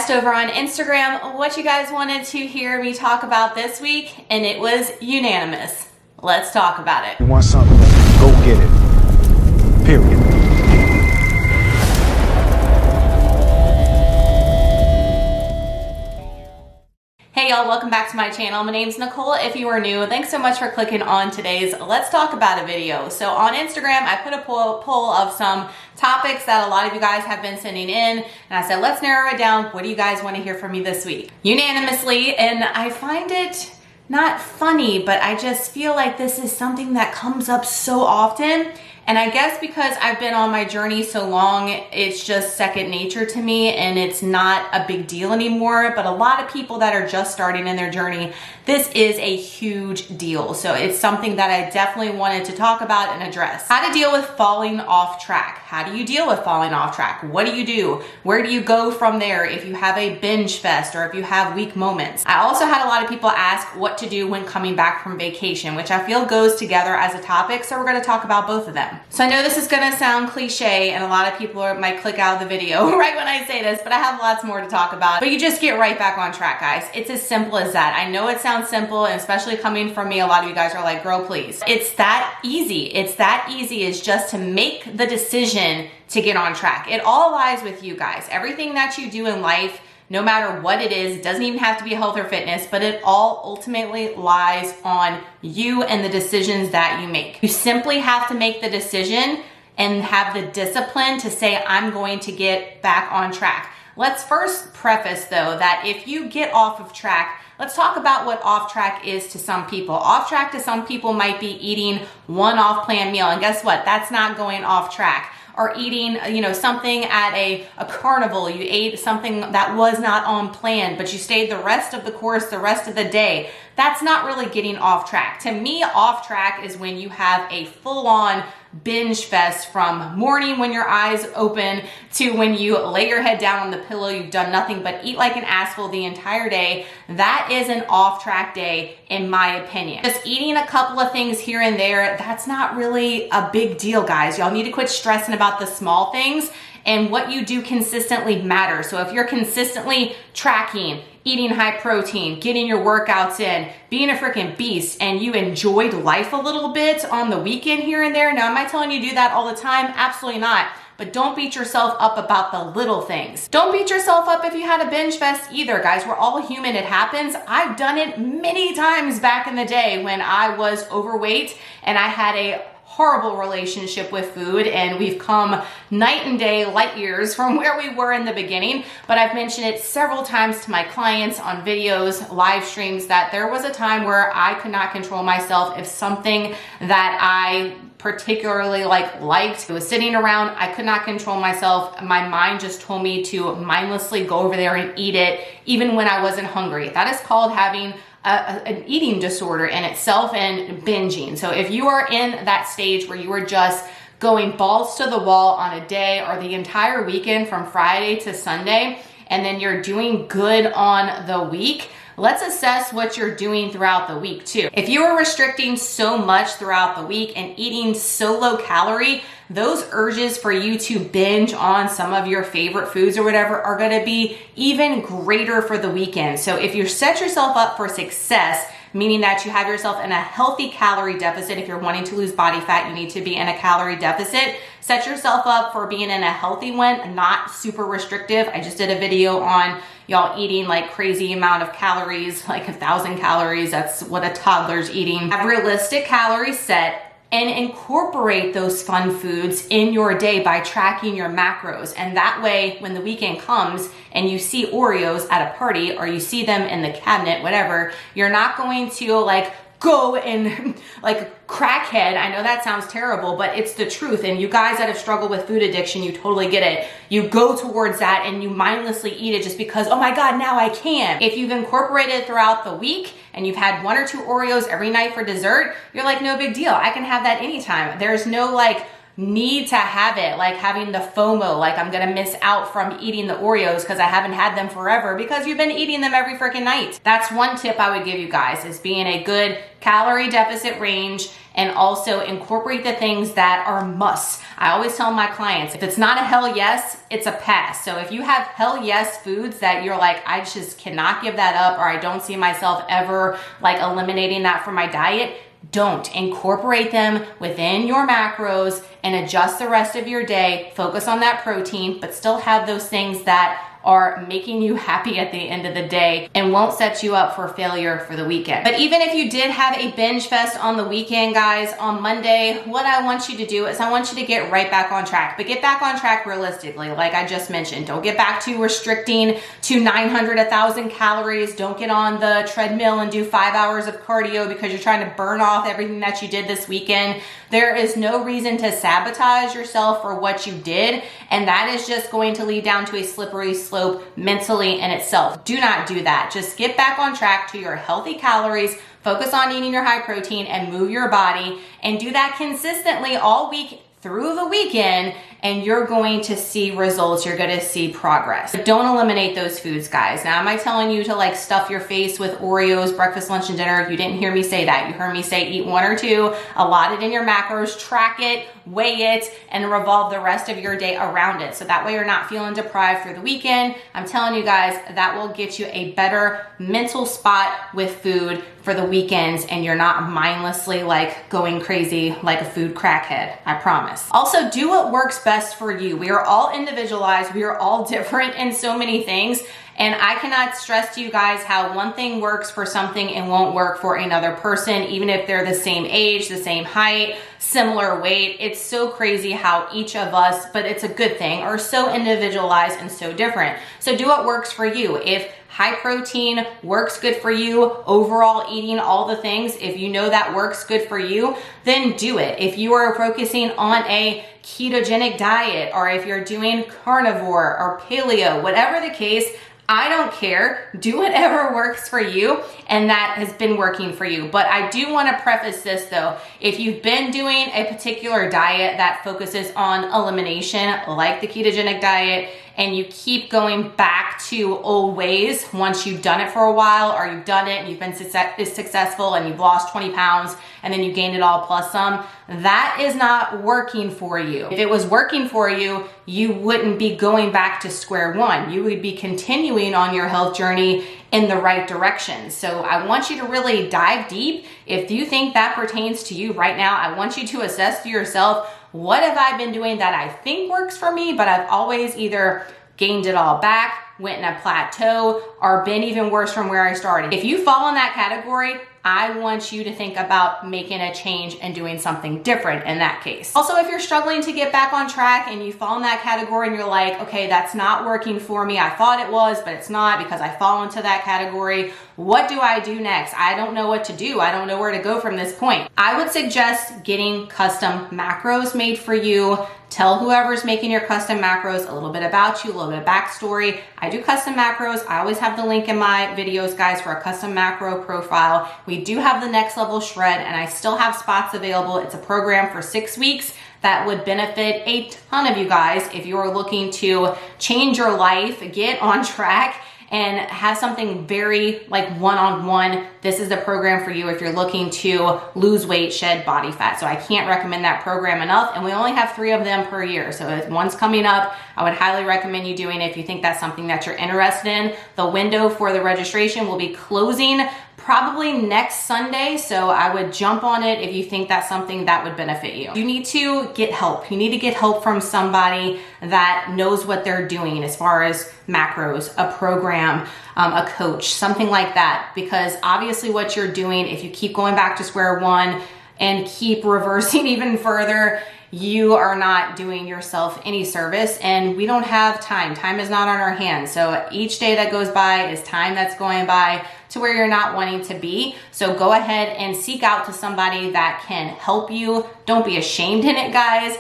asked over on Instagram what you guys wanted to hear me talk about this week, and it was unanimous. Let's talk about it. You want something, go get it. Period. Hey y'all, welcome back to my channel. My name's Nicole. If you are new, thanks so much for clicking on today's Let's Talk About a video. So on Instagram, I put a poll of some topics that a lot of you guys have been sending in, and I said, let's narrow it down. What do you guys want to hear from me this week? Unanimously, and I find it not funny, but I just feel like this is something that comes up so often. And I guess because I've been on my journey so long, it's just second nature to me and it's not a big deal anymore. But a lot of people that are just starting in their journey, this is a huge deal. So it's something that I definitely wanted to talk about and address. How to deal with falling off track. How do you deal with falling off track? What do you do? Where do you go from there if you have a binge fest or if you have weak moments? I also had a lot of people ask what to do when coming back from vacation, which I feel goes together as a topic. So we're going to talk about both of them. So I know this is gonna sound cliche and a lot of people might click out of the video right when I say this, but I have lots more to talk about. But you just get right back on track, guys. It's as simple as that. I know it sounds simple, and especially coming from me, a lot of you guys are like, girl, please. It's that easy. It's that easy is just to make the decision to get on track. It all lies with you guys. Everything that you do in life, no matter what it is, it doesn't even have to be health or fitness, but it all ultimately lies on you and the decisions that you make. You simply have to make the decision and have the discipline to say, I'm going to get back on track. Let's first preface though, that if you get off of track, let's talk about what off track is to some people. Off track to some people might be eating one off-plan meal, and guess what? That's not going off track. Or eating, something at a carnival. You ate something that was not on plan, but you stayed the rest of the course, the rest of the day. That's not really getting off track. To me, off track is when you have a full-on binge fest from morning when your eyes open to when you lay your head down on the pillow. You've done nothing but eat like an asshole the entire day. That is an off-track day, in my opinion. Just eating a couple of things here and there, that's not really a big deal, guys. Y'all need to quit stressing about the small things, and what you do consistently matters. So if you're consistently tracking, eating high protein, getting your workouts in, being a freaking beast, and you enjoyed life a little bit on the weekend here and there. Now, am I telling you to do that all the time? Absolutely not. But don't beat yourself up about the little things. Don't beat yourself up if you had a binge fest either, guys. We're all human, it happens. I've done it many times back in the day when I was overweight and I had a horrible relationship with food, and we've come night and day, light years from where we were in the beginning. But I've mentioned it several times to my clients on videos, live streams, that there was a time where I could not control myself if something that I particularly liked. It was sitting around, I could not control myself. My mind just told me to mindlessly go over there and eat it, even when I wasn't hungry. That is called having an eating disorder in itself and binging. So if you are in that stage where you are just going balls to the wall on a day or the entire weekend from Friday to Sunday, and then you're doing good on the week, let's assess what you're doing throughout the week too. If you are restricting so much throughout the week and eating so low calorie, those urges for you to binge on some of your favorite foods or whatever are gonna be even greater for the weekend. So if you set yourself up for success, meaning that you have yourself in a healthy calorie deficit, if you're wanting to lose body fat, you need to be in a calorie deficit. Set yourself up for being in a healthy one, not super restrictive. I just did a video on y'all eating like crazy amount of calories, like 1,000 calories. That's what a toddler's eating. Have realistic calories set and incorporate those fun foods in your day by tracking your macros. And that way, when the weekend comes and you see Oreos at a party or you see them in the cabinet, whatever, you're not going to go and crackhead. I know that sounds terrible, but it's the truth. And you guys that have struggled with food addiction, you totally get it. You go towards that and you mindlessly eat it just because, oh my God, now I can. If you've incorporated it throughout the week and you've had 1 or 2 Oreos every night for dessert, you're like, no big deal. I can have that anytime. There's no need to have it, like having the FOMO, like I'm gonna miss out from eating the Oreos because I haven't had them forever because you've been eating them every freaking night. That's one tip I would give you guys, is be in a good calorie deficit range and also incorporate the things that are musts. I always tell my clients, if it's not a hell yes, it's a pass. So if you have hell yes foods that you're like, I just cannot give that up, or I don't see myself ever like eliminating that from my diet, don't. Incorporate them within your macros and adjust the rest of your day. Focus on that protein, but still have those things that are making you happy at the end of the day and won't set you up for failure for the weekend. But even if you did have a binge fest on the weekend, guys, on Monday, what I want you to do is I want you to get right back on track, but get back on track realistically. Like I just mentioned, don't get back to restricting to 900, 1,000 calories. Don't get on the treadmill and do 5 hours of cardio because you're trying to burn off everything that you did this weekend. There is no reason to sabotage yourself for what you did, and that is just going to lead down to a slippery slope mentally in itself. Do not do that. Just get back on track to your healthy calories, focus on eating your high protein, and move your body, and do that consistently all week through the weekend, and you're going to see results. You're going to see progress. But don't eliminate those foods, guys. Now, am I telling you to like stuff your face with Oreos, breakfast, lunch, and dinner? You didn't hear me say that. You heard me say eat 1 or 2, allot it in your macros, track it, weigh it, and revolve the rest of your day around it. So that way you're not feeling deprived through the weekend. I'm telling you guys, that will get you a better mental spot with food for the weekends, and you're not mindlessly like going crazy like a food crackhead, I promise. Also, do what works best for you. We are all individualized. We are all different in so many things. And I cannot stress to you guys how one thing works for something and won't work for another person, even if they're the same age, the same height, similar weight. It's so crazy how each of us, but it's a good thing, are so individualized and so different. So do what works for you. If high protein works good for you, overall eating all the things, if you know that works good for you, then do it. If you are focusing on a ketogenic diet, or if you're doing carnivore or paleo, whatever the case, I don't care. Do whatever works for you, and that has been working for you. But I do want to preface this though. If you've been doing a particular diet that focuses on elimination, like the ketogenic diet, and you keep going back to old ways once you've done it for a while, or you've done it and you've been successful and you've lost 20 pounds and then you gained it all plus some, that is not working for you. If it was working for you, you wouldn't be going back to square one. You would be continuing on your health journey in the right direction. So I want you to really dive deep. If you think that pertains to you right now, I want you to assess to yourself, what have I been doing that I think works for me, but I've always either gained it all back, went in a plateau, or been even worse from where I started. If you fall in that category, I want you to think about making a change and doing something different in that case. Also, if you're struggling to get back on track and you fall in that category and you're like, okay, that's not working for me. I thought it was, but it's not because I fall into that category. What do I do next? I don't know what to do. I don't know where to go from this point. I would suggest getting custom macros made for you. Tell whoever's making your custom macros a little bit about you, a little bit of backstory. I do custom macros. I always have the link in my videos, guys, for a custom macro profile. We do have the Next Level Shred, and I still have spots available. It's a program for 6 weeks that would benefit a ton of you guys if you're looking to change your life, get on track, and have something very like one-on-one. This is the program for you if you're looking to lose weight, shed body fat. So I can't recommend that program enough, and we only have 3 of them per year. So if one's coming up, I would highly recommend you doing it if you think that's something that you're interested in. The window for the registration will be closing probably next Sunday, so I would jump on it if you think that's something that would benefit you. You need to get help. You need to get help from somebody that knows what they're doing as far as macros, a program, a coach, something like that, because obviously what you're doing, if you keep going back to square one and keep reversing even further, you are not doing yourself any service, and we don't have time. Time is not on our hands. So each day that goes by is time that's going by to where you're not wanting to be. So go ahead and seek out to somebody that can help you. Don't be ashamed in it, guys.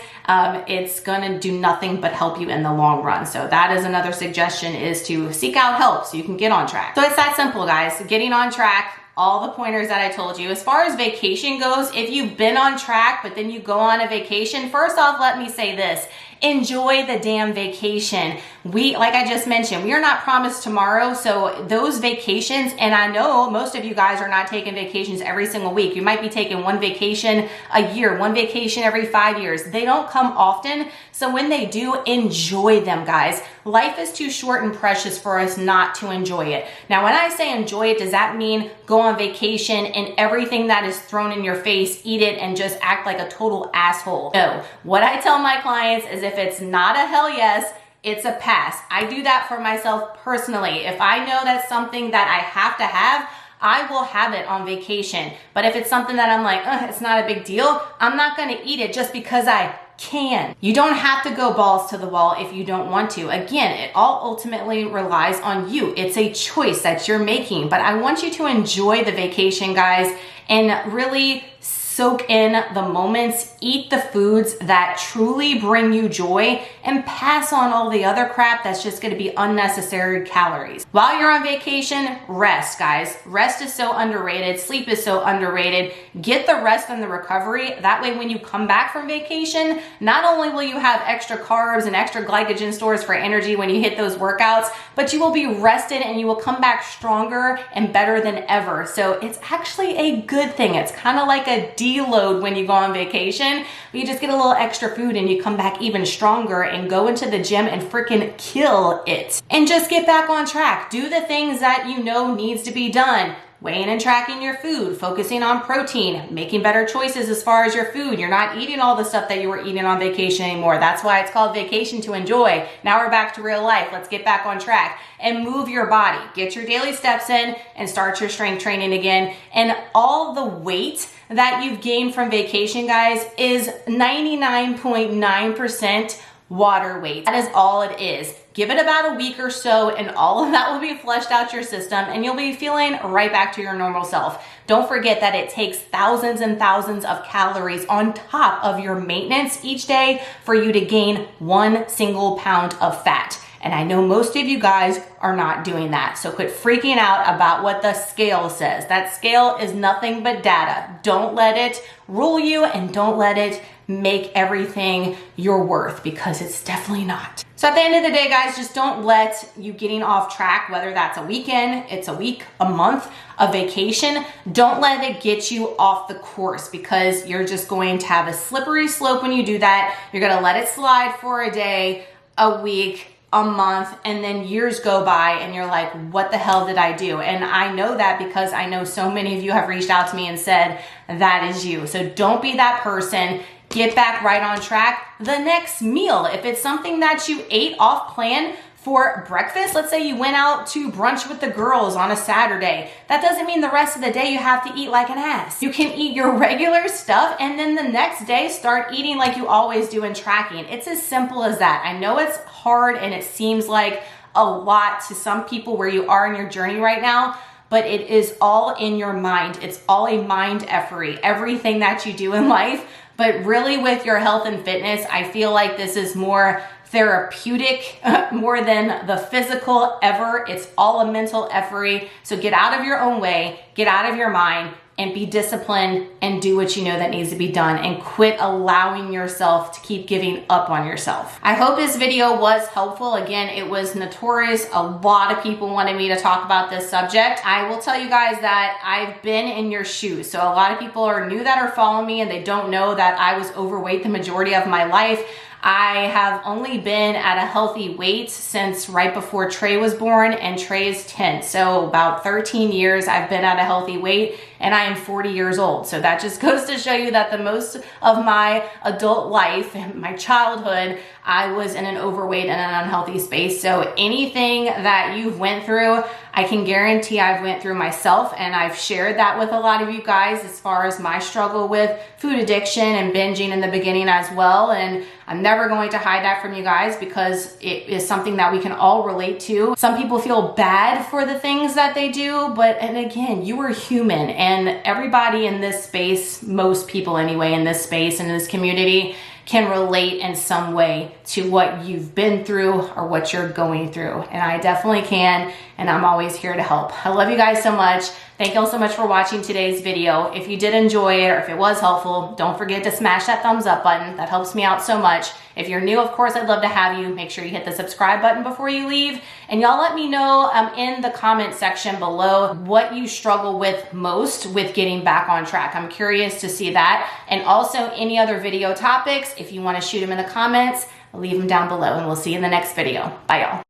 It's gonna do nothing but help you in the long run. So that is another suggestion, is to seek out help so you can get on track. So it's that simple, guys. Getting on track, all the pointers that I told you. As far as vacation goes, if you've been on track, but then you go on a vacation, first off, let me say this. Enjoy the damn vacation. Like I just mentioned, we are not promised tomorrow. So those vacations, and I know most of you guys are not taking vacations every single week. You might be taking one vacation a year, one vacation every 5 years. They don't come often. So when they do, enjoy them, guys. Life is too short and precious for us not to enjoy it. Now, when I say enjoy it, does that mean go on vacation and everything that is thrown in your face, eat it and just act like a total asshole? No. What I tell my clients is if it's not a hell yes, it's a pass. I do that for myself personally. If I know that's something that I have to have, I will have it on vacation. But if it's something that I'm like, it's not a big deal, I'm not gonna eat it just because I can. You don't have to go balls to the wall if you don't want to. Again, it all ultimately relies on you. It's a choice that you're making, but I want you to enjoy the vacation, guys, and really soak in the moments, eat the foods that truly bring you joy, and pass on all the other crap that's just gonna be unnecessary calories. While you're on vacation, rest, guys. Rest is so underrated. Sleep is so underrated. Get the rest and the recovery. That way, when you come back from vacation, not only will you have extra carbs and extra glycogen stores for energy when you hit those workouts, but you will be rested and you will come back stronger and better than ever. So it's actually a good thing. It's kind of like a deload when you go on vacation. You just get a little extra food and you come back even stronger and go into the gym and freaking kill it. And just get back on track. Do the things that you know needs to be done. Weighing and tracking your food, focusing on protein, making better choices as far as your food. You're not eating all the stuff that you were eating on vacation anymore. That's why it's called vacation to enjoy. Now we're back to real life. Let's get back on track and move your body. Get your daily steps in and start your strength training again. And all the weight that you've gained from vacation, guys, is 99.9% water weight. That is all it is. Give it about a week or so and all of that will be flushed out your system and you'll be feeling right back to your normal self. Don't forget that it takes thousands and thousands of calories on top of your maintenance each day for you to gain 1 single pound of fat. And I know most of you guys are not doing that. So quit freaking out about what the scale says. That scale is nothing but data. Don't let it rule you and don't let it make everything your worth, because it's definitely not. So at the end of the day, guys, just don't let you getting off track, whether that's a weekend, it's a week, a month, a vacation, don't let it get you off the course, because you're just going to have a slippery slope when you do that. You're gonna let it slide for a day, a week, a month, and then years go by and you're like, what the hell did I do? And I know that because I know so many of you have reached out to me and said that is you. So don't be that person. Get back right on track. The next meal, if it's something that you ate off plan for breakfast, let's say you went out to brunch with the girls on a Saturday, that doesn't mean the rest of the day you have to eat like an ass. You can eat your regular stuff and then the next day start eating like you always do in tracking. It's as simple as that. I know it's hard and it seems like a lot to some people where you are in your journey right now, but it is all in your mind. It's all a mind effery, everything that you do in life. But really with your health and fitness, I feel like this is more therapeutic more than the physical ever. It's all a mental effery. So get out of your own way, get out of your mind, and be disciplined and do what you know that needs to be done and quit allowing yourself to keep giving up on yourself. I hope this video was helpful. Again, it was notorious. A lot of people wanted me to talk about this subject. I will tell you guys that I've been in your shoes. So a lot of people are new that are following me and they don't know that I was overweight the majority of my life. I have only been at a healthy weight since right before Trey was born, and Trey's 10. So about 13 years I've been at a healthy weight, and I am 40 years old. So that just goes to show you that the most of my adult life, my childhood, I was in an overweight and an unhealthy space. So anything that you've went through, I can guarantee I've went through myself, and I've shared that with a lot of you guys as far as my struggle with food addiction and binging in the beginning as well. And I'm never going to hide that from you guys because it is something that we can all relate to. Some people feel bad for the things that they do, and again, you are human, and everybody in this space, most people anyway in this space, in this community, can relate in some way to what you've been through or what you're going through. And I definitely can, and I'm always here to help. I love you guys so much. Thank you all so much for watching today's video. If you did enjoy it or if it was helpful, don't forget to smash that thumbs up button. That helps me out so much. If you're new, of course, I'd love to have you. Make sure you hit the subscribe button before you leave. And y'all let me know in the comment section below what you struggle with most with getting back on track. I'm curious to see that. And also any other video topics, if you want to shoot them in the comments, leave them down below, and we'll see you in the next video. Bye, y'all.